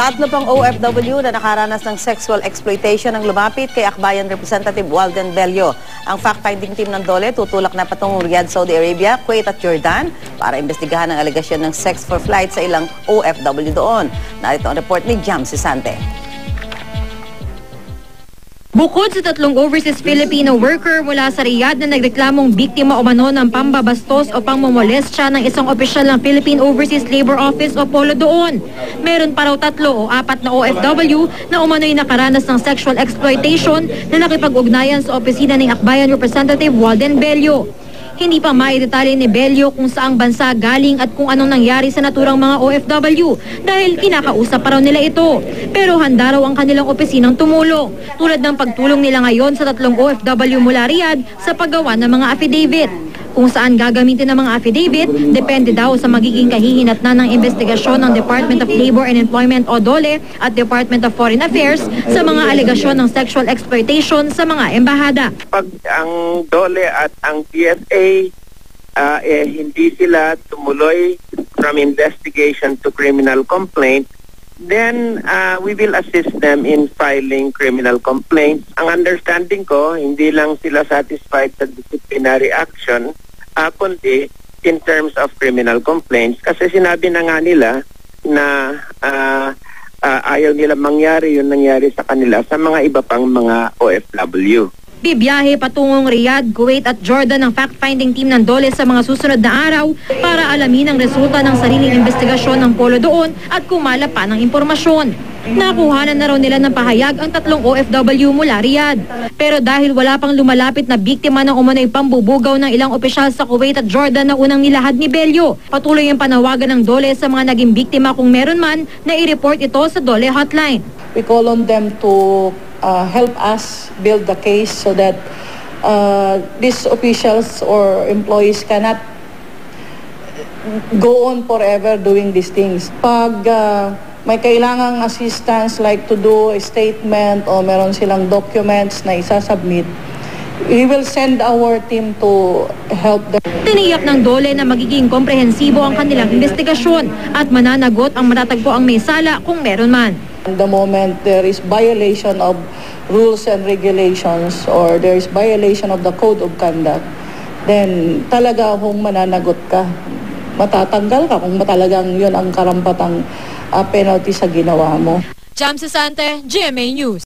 Tatlo pang OFW na nakaranas ng sexual exploitation ang lumapit kay Akbayan Representative Walden Bello. Ang fact-finding team ng DOLE tutulak na patungong Riyadh, Saudi Arabia, Kuwait at Jordan para imbestigahan ang alegasyon ng sex for flight sa ilang OFW doon. Narito ang report ni Jam Sisante. Bukod sa tatlong overseas Filipino worker mula sa Riyadh na nagreklamong biktima umano ng pambabastos o pangmomolestya ng isang opisyal ng Philippine Overseas Labor Office o POLO doon, meron pa raw 3 o 4 na OFW na umano'y nakaranas ng sexual exploitation na nakipag-ugnayan sa opisina ng Akbayan Representative Walden Bello. Hindi pa maidetalye ni Bello kung saang bansa galing at kung anong nangyari sa naturang mga OFW dahil kinakausap pa raw nila ito. Pero handa raw ang kanilang opisinang tumulong, tulad ng pagtulong nila ngayon sa 3 OFW mula Riyadh sa paggawa ng mga affidavit. Kung saan gagamitin ng mga affidavit, depende daw sa magiging kahihinatnan ng investigasyon ng Department of Labor and Employment o DOLE at Department of Foreign Affairs sa mga alegasyon ng sexual exploitation sa mga embahada. Pag ang DOLE at ang PFA hindi sila tumuloy from investigation to criminal complaint, then we will assist them in filing criminal complaints. Ang understanding ko, hindi lang sila satisfied sa disciplinary action, kundi in terms of criminal complaints. Kasi sinabi na nga nila na ayaw nila mangyari yung nangyari sa kanila sa mga iba pang mga OFW. Bibiyahe patungong Riyadh, Kuwait at Jordan ang fact-finding team ng DOLE sa mga susunod na araw para alamin ang resulta ng sariling investigasyon ng POLO doon at kumala pa ng impormasyon. Nakuhanan na raw nila ng pahayag ang 3 OFW mula Riyadh. Pero dahil wala pang lumalapit na biktima ng umano'y pambubugaw ng ilang opisyal sa Kuwait at Jordan na unang nilahad ni Bello, patuloy ang panawagan ng DOLE sa mga naging biktima kung meron man na i-report ito sa DOLE hotline. We call on them to help us build the case so that these officials or employees cannot go on forever doing these things. Pag may kailangang assistance like to do a statement o meron silang documents na isasubmit, we will send our team to help them. Tiniyak ng DOLE na magiging komprehensibo ang kanilang investigasyon at mananagot ang matatagpo ang may sala kung meron man. The moment there is violation of rules and regulations or there is violation of the code of conduct, then talaga kung mananagot ka, matatanggal ka kung talagang yun ang karampatang penalty sa ginawa mo. Jam Sisante, GMA News.